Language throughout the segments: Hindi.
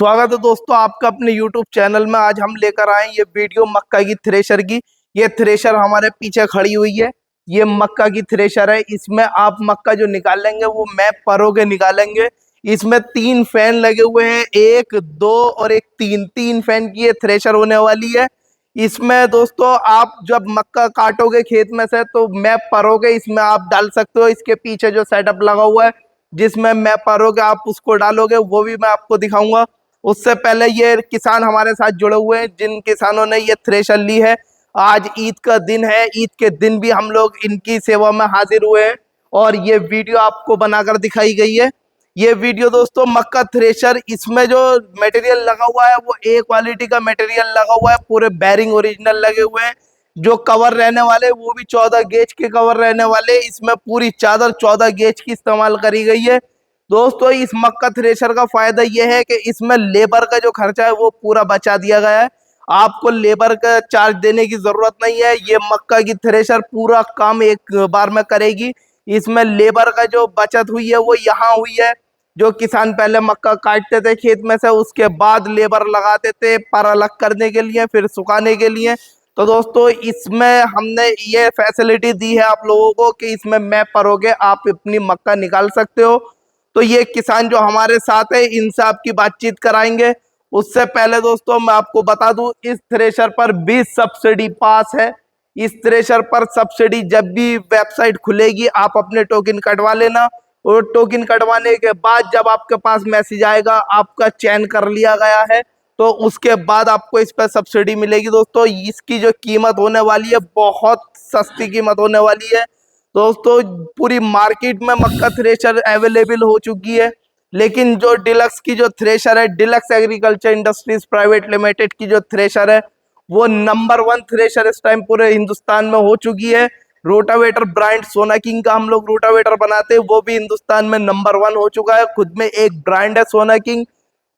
स्वागत है दोस्तों आपका अपने YouTube चैनल में। आज हम लेकर आए ये वीडियो मक्का की थ्रेशर की। ये थ्रेशर हमारे पीछे खड़ी हुई है, ये मक्का की थ्रेशर है। इसमें आप मक्का जो निकालेंगे वो मैप परो के निकालेंगे। इसमें 3 फैन लगे हुए हैं, 1, 2 और एक 3 फैन की ये थ्रेशर होने वाली है। इसमें दोस्तों आप जब मक्का काटोगे खेत में से तो मैप परोगे, इसमें आप डाल सकते हो। इसके पीछे जो सेटअप लगा हुआ है जिसमें मैप परोगे आप उसको डालोगे, वो भी मैं आपको दिखाऊंगा। उससे पहले ये किसान हमारे साथ जुड़े हुए हैं जिन किसानों ने ये थ्रेशर ली है। आज ईद का दिन है, ईद के दिन भी हम लोग इनकी सेवा में हाजिर हुए हैं और ये वीडियो आपको बनाकर दिखाई गई है। ये वीडियो दोस्तों मक्का थ्रेशर, इसमें जो मटेरियल लगा हुआ है वो ए क्वालिटी का मटेरियल लगा हुआ है, पूरे बैरिंग ओरिजिनल लगे हुए हैं। जो कवर रहने वाले वो भी 14 गेज के कवर रहने वाले। इसमें पूरी चादर 14 गेज की इस्तेमाल करी गई है। दोस्तों इस मक्का थ्रेशर का फायदा यह है कि इसमें लेबर का जो खर्चा है वो पूरा बचा दिया गया है। आपको लेबर का चार्ज देने की जरूरत नहीं है। ये मक्का की थ्रेशर पूरा काम एक बार में करेगी। इसमें लेबर का जो बचत हुई है वो यहाँ हुई है। जो किसान पहले मक्का काटते थे खेत में से, उसके बाद लेबर लगाते थे पर अलग करने के लिए, फिर सुखाने के लिए। तो दोस्तों इसमें हमने ये फैसिलिटी दी है आप लोगों को कि इसमें मैप परोगे आप अपनी मक्का निकाल सकते हो। तो ये किसान जो हमारे साथ है इनसे आपकी बातचीत कराएंगे। उससे पहले दोस्तों मैं आपको बता दूं, इस थ्रेशर पर भी सब्सिडी पास है। इस थ्रेशर पर सब्सिडी जब भी वेबसाइट खुलेगी आप अपने टोकन कटवा लेना, और टोकन कटवाने के बाद जब आपके पास मैसेज आएगा आपका चयन कर लिया गया है तो उसके बाद आपको इस पर सब्सिडी मिलेगी। दोस्तों इसकी जो कीमत होने वाली है बहुत सस्ती कीमत होने वाली है। दोस्तों पूरी मार्केट में मक्का थ्रेशर अवेलेबल हो चुकी है, लेकिन जो डिलक्स की जो थ्रेशर है, deluxe agriculture industries private limited की जो थ्रेशर है वो नंबर 1 थ्रेशर इस टाइम पूरे हिंदुस्तान में हो चुकी है। रोटावेटर ब्रांड सोना किंग का हम लोग रोटावेटर बनाते हैं, वो भी हिंदुस्तान में नंबर 1 हो चुका है। खुद में एक ब्रांड है सोना किंग।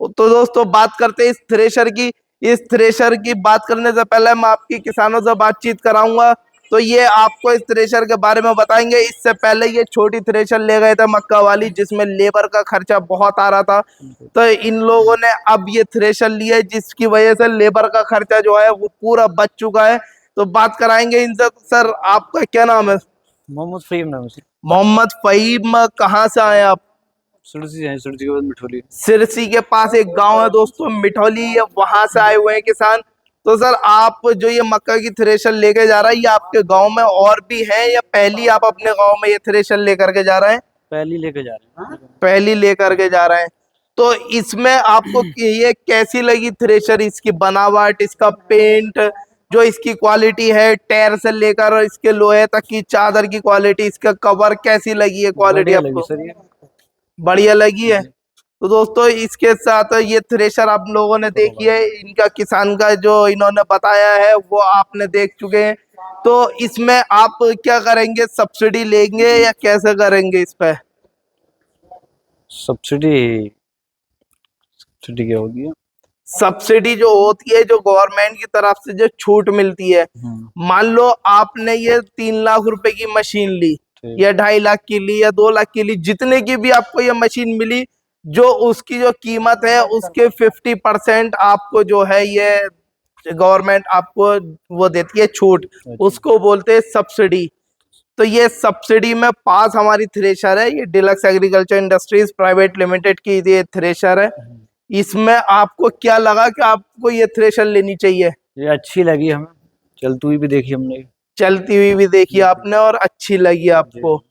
तो दोस्तों बात करते हैं इस थ्रेशर की। इस थ्रेशर की बात करने से पहले मैं आपकी किसानों से बातचीत कराऊंगा तो ये आपको इस थ्रेशर के बारे में बताएंगे। इससे पहले ये छोटी थ्रेशर ले गए थे मक्का वाली जिसमें लेबर का खर्चा बहुत आ रहा था, तो इन लोगों ने अब ये थ्रेशर ली है जिसकी वजह से लेबर का खर्चा जो है वो पूरा बच चुका है। तो बात कराएंगे इनसे। सर आपका क्या नाम है? मोहम्मद फहीम नाम है। मोहम्मद फहीम, कहाँ से आए आप? सिरसी है, सिरसी के बाद मिठोली। सिरसी के पास एक गांव है दोस्तों मिठौली है, वहां से आए हुए हैं किसान। तो सर आप जो ये मक्का की थ्रेशर लेके जा रहा है ये आपके गांव में और भी है या पहली आप अपने गांव में ये थ्रेशर लेकर के जा रहे हैं? पहली लेके जा रहे हैं। पहली लेकर के जा रहे हैं। तो इसमें आपको ये कैसी लगी थ्रेशर, इसकी बनावट, इसका पेंट, जो इसकी क्वालिटी है टायर से लेकर इसके लोहे तक की चादर की क्वालिटी, इसका कवर कैसी लगी है क्वालिटी आपको? बढ़िया लगी है। तो दोस्तों इसके साथ ये थ्रेशर आप लोगों ने देखी है, इनका किसान का जो इन्होंने बताया है वो आपने देख चुके हैं। तो इसमें आप क्या करेंगे, सब्सिडी लेंगे या कैसे करेंगे इस पे? सब्सिडी सब्सिडी क्या होगी? सब्सिडी जो होती है, जो गवर्नमेंट की तरफ से जो छूट मिलती है। मान लो आपने ये 3 लाख रुपए की मशीन ली या 2.5 लाख की ली या 2 लाख की ली, जितने की भी आपको ये मशीन मिली, जो उसकी जो कीमत है उसके 50% आपको जो है ये गवर्नमेंट आपको वो देती है छूट, उसको बोलते हैं सब्सिडी। तो ये सब्सिडी में पास हमारी थ्रेशर है, ये deluxe agriculture industries private limited की ये थ्रेशर है। इसमें आपको क्या लगा कि आपको ये थ्रेशर लेनी चाहिए? ये अच्छी लगी हमें, चलती हुई भी देखी हमने। चलती हुई भी देखी आपने और अच्छी लगी आपको।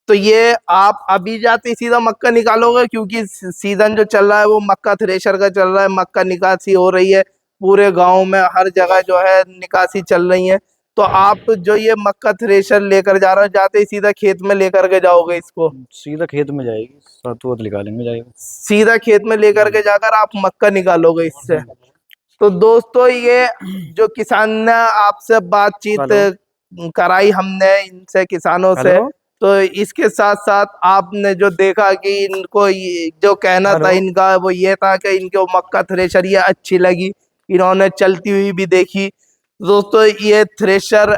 तो ये आप अभी जाते सीधा मक्का निकालोगे क्योंकि सीजन जो चल रहा है वो मक्का थ्रेशर का चल रहा है, मक्का निकासी हो रही है पूरे गांव में, हर जगह जो है निकासी चल रही है। तो आप जो ये मक्का थ्रेशर लेकर जा रहे हो, जाते ही सीधा खेत में लेकर के जाओगे इसको? सीधा खेत में जाएगी, साथ निकालेंगे जाएगा। सीधा खेत में लेकर के जाकर आप मक्का निकालोगे इससे। तो दोस्तों ये जो किसान ने आपसे बातचीत कराई हमने इनसे, किसानों से, तो इसके साथ साथ आपने जो देखा कि इनको जो कहना था इनका वो ये था कि इनको मक्का थ्रेशर ये अच्छी लगी, इन्होंने चलती हुई भी देखी। दोस्तों ये थ्रेशर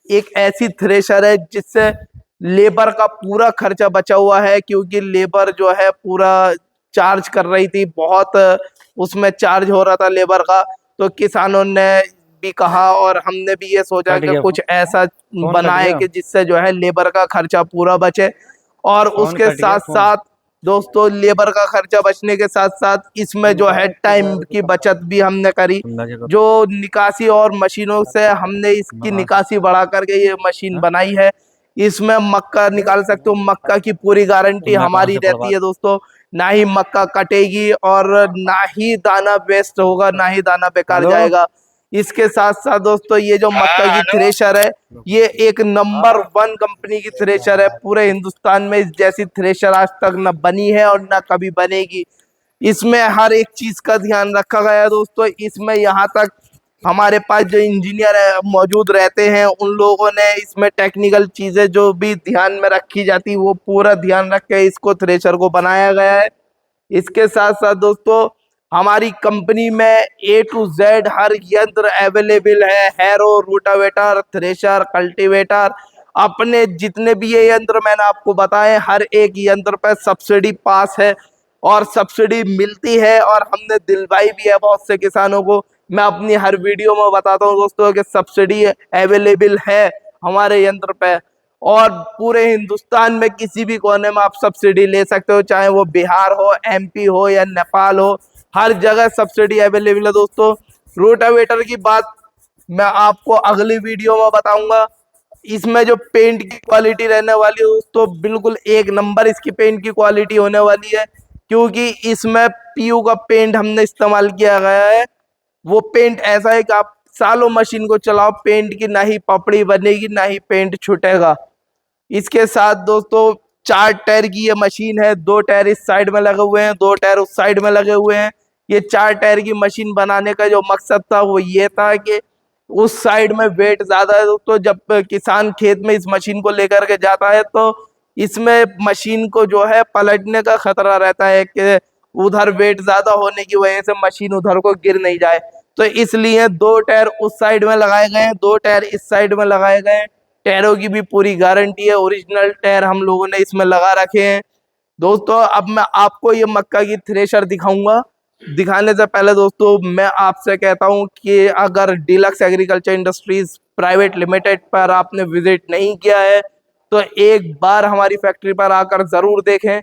एक ऐसी थ्रेशर है जिससे लेबर का पूरा खर्चा बचा हुआ है, क्योंकि लेबर जो है पूरा चार्ज कर रही थी, बहुत उसमें चार्ज हो रहा था लेबर का। तो किसानों ने भी कहा और हमने भी ये सोचा कट कि गया कुछ ऐसा फोन, कट बनाए गया कि जिससे जो है लेबर का खर्चा पूरा बचे। और फोन, उसके कट गया साथ फोन। साथ दोस्तों लेबर का खर्चा बचने के साथ साथ इसमें जो है टाइम की बचत भी हमने करी। तुम लगे करो। जो निकासी और मशीनों से हमने इसकी हाँ निकासी बढ़ा करके ये मशीन हाँ? बनाई है। इसमें मक्का निकाल सकते हो, मक्का की पूरी गारंटी तुमने कहाँ हमारी से रहती पढ़वा। है दोस्तों। ना ही मक्का कटेगी और ना ही दाना वेस्ट होगा, ना ही दाना बेकार हेलो। जाएगा। इसके साथ साथ दोस्तों ये जो मक्का की थ्रेशर है, ये एक नंबर 1 कंपनी की थ्रेशर है। पूरे हिंदुस्तान में इस जैसी थ्रेशर आज तक न बनी है और न कभी बनेगी। इसमें हर एक चीज का ध्यान रखा गया है दोस्तों। इसमें यहाँ तक हमारे पास जो इंजीनियर है मौजूद रहते हैं, उन लोगों ने इसमें टेक्निकल चीजें जो भी ध्यान में रखी जाती वो पूरा ध्यान रख के इसको थ्रेशर को बनाया गया है। इसके साथ साथ दोस्तों हमारी कंपनी में ए टू जेड हर यंत्र अवेलेबल है। हैरो, रोटावेटर, थ्रेशर, कल्टीवेटर, अपने जितने भी ये यंत्र मैंने आपको बताए, हर एक यंत्र पर सब्सिडी पास है और सब्सिडी मिलती है और हमने दिलवाई भी है बहुत से किसानों को। मैं अपनी हर वीडियो में बताता हूँ दोस्तों कि सब्सिडी अवेलेबल है हमारे यंत्र पे। और पूरे हिंदुस्तान में किसी भी कोने में आप सब्सिडी ले सकते हो, चाहे वो बिहार हो, एमपी हो या नेपाल हो, हर जगह सब्सिडी अवेलेबल है दोस्तों। रोटावेटर की बात मैं आपको अगली वीडियो में बताऊंगा। इसमें जो पेंट की क्वालिटी रहने वाली है दोस्तों, बिल्कुल एक नंबर इसकी पेंट की क्वालिटी होने वाली है। क्योंकि इसमें पीयू का पेंट हमने इस्तेमाल किया गया है। वो पेंट ऐसा है कि आप सालों मशीन को चलाओ, पेंट की ना ही पपड़ी बनेगी ना ही पेंट छूटेगा। इसके साथ दोस्तों 4 टायर की ये मशीन है। 2 टायर इस साइड में लगे हुए हैं, 2 टायर उस साइड में लगे हुए हैं। ये 4 टायर की मशीन बनाने का जो मकसद था वो ये था कि उस साइड में वेट ज्यादा है दोस्तों। जब किसान खेत में इस मशीन को लेकर के जाता है तो इसमें मशीन को जो है पलटने का खतरा रहता है कि उधर वेट ज्यादा होने की वजह से मशीन उधर को गिर नहीं जाए। तो इसलिए 2 टायर उस साइड में लगाए गए हैं, 2 टायर इस साइड में लगाए गए हैं। टायरों की भी पूरी गारंटी है, ओरिजिनल टायर हम लोगों ने इसमें लगा रखे हैं। दोस्तों अब मैं आपको ये मक्का की थ्रेशर दिखाऊंगा। दिखाने से पहले दोस्तों मैं आपसे कहता हूं कि अगर deluxe agriculture industries private limited पर आपने विजिट नहीं किया है तो एक बार हमारी फैक्ट्री पर आकर जरूर देखें।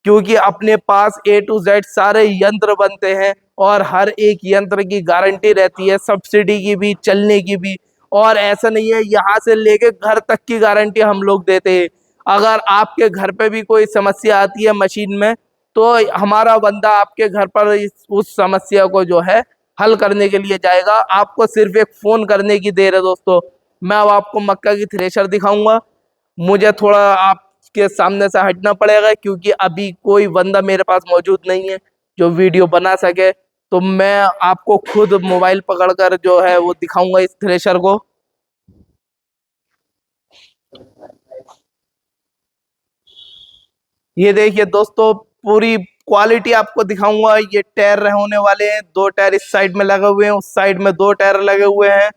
क्योंकि अपने पास ए टू जेड सारे यंत्र बनते हैं और हर एक यंत्र की गारंटी रहती है, सब्सिडी की भी, चलने की भी। और ऐसा नहीं है, यहाँ से लेके घर तक की गारंटी हम लोग देते हैं। अगर आपके घर पे भी कोई समस्या आती है मशीन में तो हमारा बंदा आपके घर पर उस समस्या को जो है हल करने के लिए जाएगा। आपको सिर्फ एक फोन करने की देर है दोस्तों। मैं अब आपको मक्का की थ्रेशर दिखाऊंगा। मुझे थोड़ा आपके सामने से हटना पड़ेगा क्योंकि अभी कोई बंदा मेरे पास मौजूद नहीं है जो वीडियो बना सके। तो मैं आपको खुद मोबाइल पकड़कर जो है वो दिखाऊंगा इस थ्रेशर को। ये देखिए दोस्तों पूरी क्वालिटी आपको दिखाऊंगा। ये टायर होने वाले हैं, 2 टायर इस साइड में लगे हुए हैं, उस साइड में 2 टायर लगे हुए हैं।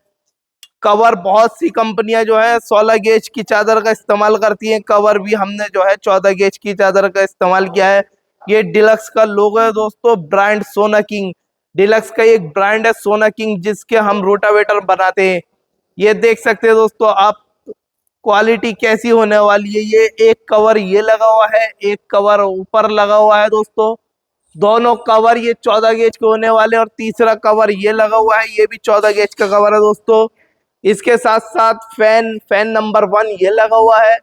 कवर बहुत सी कंपनियां जो है 16 गेज की चादर का इस्तेमाल करती हैं, कवर भी हमने जो है 14 गेज की चादर का इस्तेमाल किया है। ये डिलक्स का लोगो है दोस्तों, ब्रांड सोना किंग। डिलक्स का एक ब्रांड है सोना किंग जिसके हम रोटावेटर बनाते हैं। ये देख सकते हैं दोस्तों आप क्वालिटी कैसी होने वाली है। ये एक कवर ये लगा हुआ है, एक कवर ऊपर लगा हुआ है दोस्तों। दोनों कवर ये 14 गेज के होने वाले और तीसरा कवर ये लगा हुआ है, ये भी 14 गेज का कवर है दोस्तों। इसके साथ साथ फैन नंबर 1 ये लगा हुआ है,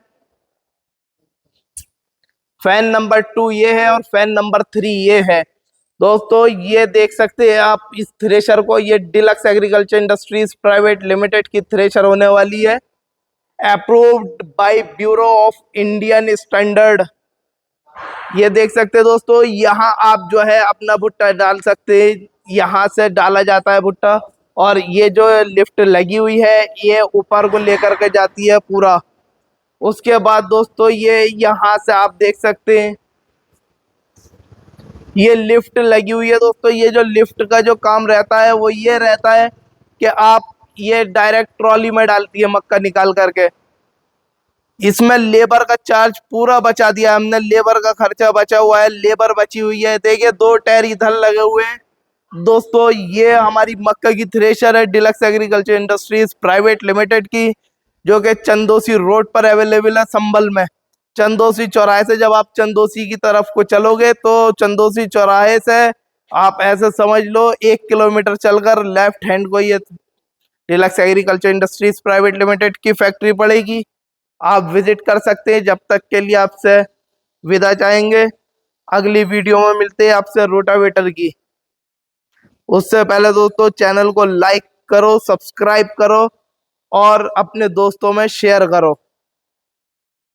फैन नंबर 2 ये है और फैन नंबर 3 ये है दोस्तों। ये देख सकते हैं आप इस थ्रेशर को। ये deluxe agriculture industries private limited की थ्रेशर होने वाली है, approved by bureau of Indian standard. ये देख सकते हैं दोस्तों, यहाँ आप जो है अपना भुट्टा डाल सकते हैं। यहाँ से डाला जाता है भुट्टा और ये जो लिफ्ट लगी हुई है ये ऊपर को लेकर के जाती है पूरा। उसके बाद दोस्तों ये यहाँ से आप देख सकते हैं ये लिफ्ट लगी हुई है दोस्तों। ये जो लिफ्ट का जो काम रहता है वो ये रहता है कि आप ये डायरेक्ट ट्रॉली में डालती है मक्का निकाल करके। इसमें लेबर का चार्ज पूरा बचा दिया हमने, लेबर का खर्चा बचा हुआ है, लेबर बची हुई है। देखिए 2 टायर इधर लगे हुए हैं। दोस्तों ये हमारी मक्का की थ्रेशर है deluxe agriculture industries private limited की, जो कि चंदोसी रोड पर अवेलेबल है संभल में। चंदोसी चौराहे से जब आप चंदोसी की तरफ को चलोगे तो चंदोसी चौराहे से आप ऐसे समझ लो 1 किलोमीटर चलकर लेफ्ट हैंड को ये deluxe agriculture industries private limited की फैक्ट्री पड़ेगी। आप विजिट कर सकते हैं। जब तक के लिए आपसे विदा चाहेंगे। अगली वीडियो में मिलते हैं आपसे रोटावेटर की। उससे पहले दोस्तों चैनल को लाइक करो, सब्सक्राइब करो और अपने दोस्तों में शेयर करो।